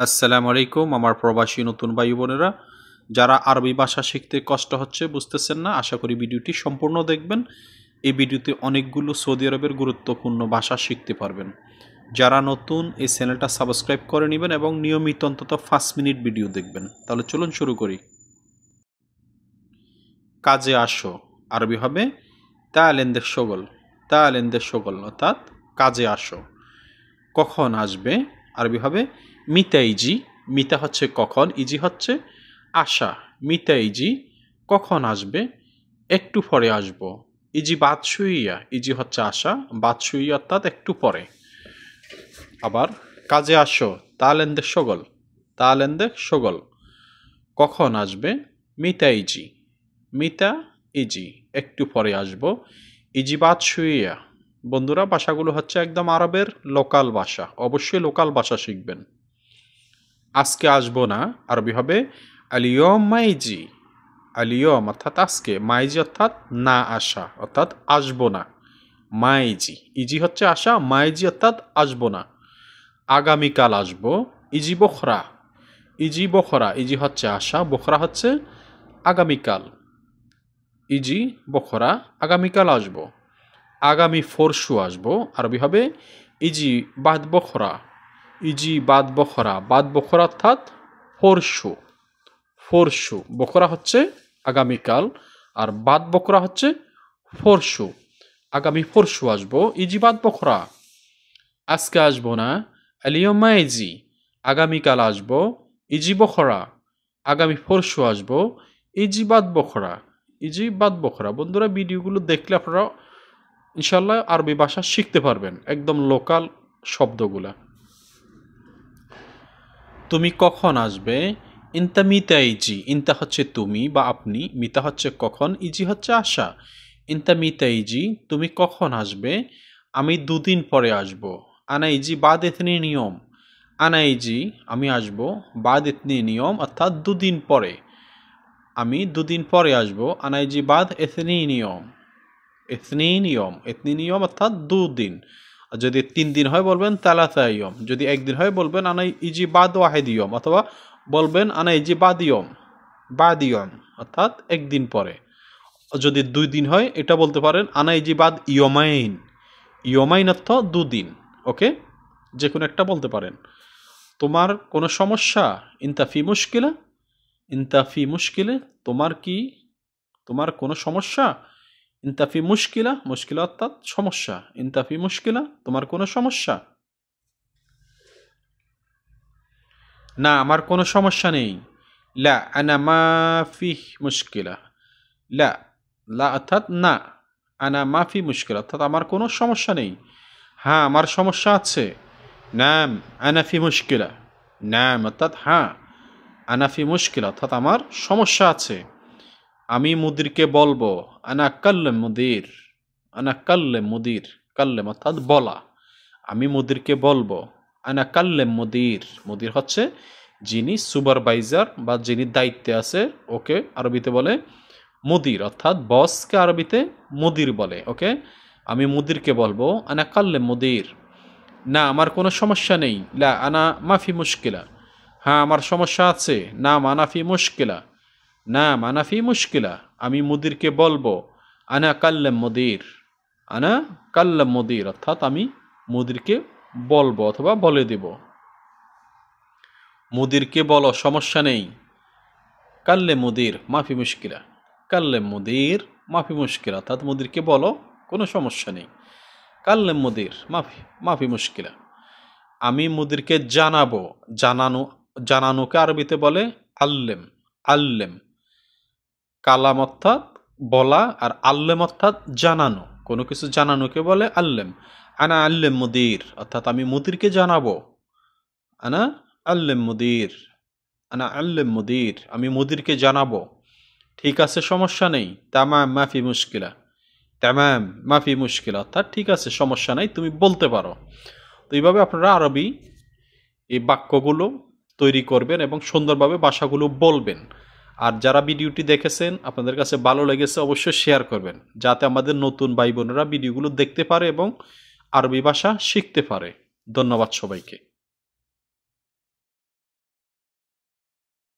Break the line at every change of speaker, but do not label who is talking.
আসসালামু আলাইকুম আমার প্রবাসী নতুন ভাই বোনেরা, যারা আরবি ভাষা শিখতে কষ্ট হচ্ছে, বুঝতেছেন না, আশা করি ভিডিওটি সম্পূর্ণ দেখবেন। এই ভিডিওতে অনেকগুলো সৌদি আরবের গুরুত্বপূর্ণ ভাষা শিখতে পারবেন। যারা নতুন, এই চ্যানেলটা সাবস্ক্রাইব করে নেবেন এবং নিয়মিত অন্তত 5 মিনিট ভিডিও দেখবেন। তাহলে চলুন শুরু করি। কাজে আসো আরবি হবে তালেন্দের শগল, তালেন্দের শগল অর্থাৎ কাজে আসো। কখন আসবে আরবি হবে মিতাইজি, মিতা হচ্ছে কখন, ইজি হচ্ছে আসা। মিতাইজি কখন আসবে, একটু পরে আসবো। ইজি বাদশুইয়া, ইজি হচ্ছে আসা, বাদশুইয়া অর্থাৎ একটু পরে। আবার কাজে আসো তালেন্দে সগল, তালেন্দে সগল কখন আসবে মিতাইজি, মিতা ইজি একটু পরে আসবো। ইজি বাদশুইয়া। বন্ধুরা, ভাষাগুলো হচ্ছে একদম আরবের লোকাল ভাষা, অবশ্যই লোকাল ভাষা শিখবেন। আজকে আসবো না আরবি হবে আলিয়ম মাইজি, আলিয়ম অর্থাৎ আজকে, মাইজি অর্থাৎ না আসা অর্থাৎ আসবো না। মাইজি ইজি হচ্ছে আসা, মাইজি অর্থাৎ আসবো না। আগামীকাল আসবো, ইজি বখরা, ইজি বখরা, ইজি হচ্ছে আসা, বখরা হচ্ছে আগামীকাল। ইজি বখরা আগামীকাল আসবো। আগামী পরশু আসবো আরবি হবে ইজি বাদ বখরা, ইজি বাদ বখরা, বাদ বখরা অর্থাৎ পরশু। পরশু বখরা হচ্ছে আগামীকাল আর বাদ বখরা হচ্ছে পরশু। আগামী পরশু আসবো, ইজি বাদ বখরা। আজকে আসবো না আলিয়মা ইজি, আগামীকাল আসবো, ইজি বখরা। আগামী পরশু আসবো, ইজি বাদ বখরা, ইজি বাদ বখরা। বন্ধুরা, ভিডিওগুলো দেখলে আপনারা ইনশাল্লাহ আরবি ভাষা শিখতে পারবেন, একদম লোকাল শব্দগুলা। তুমি কখন আসবে, ইনতা মিতা ইজি, ইনতা হচ্ছে তুমি বা আপনি, মিতা হচ্ছে কখন, ইজি হচ্ছে আসা। ইনতা মিতা ইজি তুমি কখন আসবে, আমি দুদিন পরে আসব। আনা ইজি বাদ এথনি নিয়ম, আনা ইজি আমি আসব, বাদ এথনি নিয়ম অর্থাৎ দুদিন পরে, আমি দুদিন পরে আসব। আনা ইজি বাদ এথনি নিয়ম, এথনি নিয়ম, এথনি নিয়ম অর্থাৎ দুদিন। যদি 3 দিন হয় বলবেন তালাতা ইয়ম, যদি একদিন হয় বলবেন আনা ইজি বাদ ওয়াহেদ ইয়ম, অথবা বলবেন আনা ইজি বাদ ইয়ম, বাদ ইয়ম অর্থাৎ একদিন পরে। যদি 2 দিন হয় এটা বলতে পারেন আনা ইজি বাদ ইয়মাইন, ইয়মাইন অর্থ 2 দিন। ওকে, যে কোনো একটা বলতে পারেন। তোমার কোনো সমস্যা, ইনতাফি মুশকিলা, ইনতাফি মুশকিলে তোমার কি, তোমার কোনো সমস্যা। ইনতাফি মুশকিলা, মুশকিলা অর্থাৎ সমস্যা, ইনতাফি মুশকিলা তোমার কোনো সমস্যা। না, আমার কোনো সমস্যা নেই। লা আনা মাফি মুশকিলা, লা, লা অর্থাৎ না, আনা মাফি মুশকিলা অর্থাৎ আমার কোনো সমস্যা নেই। হ্যাঁ, আমার সমস্যা আছে। নাম আনা ফি মুশকিলা, নাম অর্থাৎ হ্যাঁ, আনা ফি মুশকিলা অর্থাৎ আমার সমস্যা আছে। আমি মুদিরকে বলবো, আনা কাল্লেম মুদির, আনা কাল্লেম মুদির, কাল্লেম অর্থাৎ বলা। আমি মুদিরকে বলবো, আনা কাল্লেম মুদির, মুদির হচ্ছে যিনি সুপারভাইজার বা যিনি দায়িত্বে আছে, ওকে আরবিতে বলে মুদির, অর্থাৎ বসকে আরবিতে মুদির বলে। ওকে, আমি মুদিরকে বলবো আনা কাল্লেম মুদির। না, আমার কোনো সমস্যা নেই। লা আনা মাফি মুশকিলা, হ্যাঁ আমার সমস্যা আছে। না মানাফি মুশকিলা, না মানাফি মুশকিলা। আমি মুদিরকে বলবো আনা কাল্লাম মুদির, আনা কাল্লাম মুদির অর্থাৎ আমি মুদিরকে বলবো অথবা বলে দেব। মুদিরকে বলো সমস্যা নেই। কাল্লে মুদির মাফি মুশকিলা, কাল্লে মুদির মাফি মুশকিলা অর্থাৎ মুদিরকে বলো কোনো সমস্যা নেই। কাল্লে মুদির মাফি, মাফি মুশকিলা। আমি মুদিরকে জানাবো, জানানো, জানানোকে আরবিতে বলে আল্লেম, আল্লেম। কালাম অর্থাৎ বলা আর আল্লেম অর্থাৎ জানানো, কোনো কিছু জানানোকে বলে আল্লেম। আনা আল্লেম মুদির অর্থাৎ আমি মুদিরকে জানাবো। আনা আল্লেম মুদির, আনা আল্লেম মুদির আমি মুদিরকে জানাবো। ঠিক আছে, সমস্যা নেই। তামাম মাফি মুশকিলা, তামাম মাফি মুশকিলা অর্থাৎ ঠিক আছে, সমস্যা নাই, তুমি বলতে পারো। তো এইভাবে আপনারা আরবি এই বাক্যগুলো তৈরি করবেন এবং সুন্দরভাবে ভাষাগুলো বলবেন। আর যারা ভিডিওটি দেখেছেন আপনাদের কাছে ভালো লেগেছে অবশ্যই শেয়ার করবেন, যাতে আমাদের নতুন ভাই বোনেরা ভিডিওগুলো দেখতে পারে এবং আরবি ভাষা শিখতে পারে। ধন্যবাদ সবাইকে।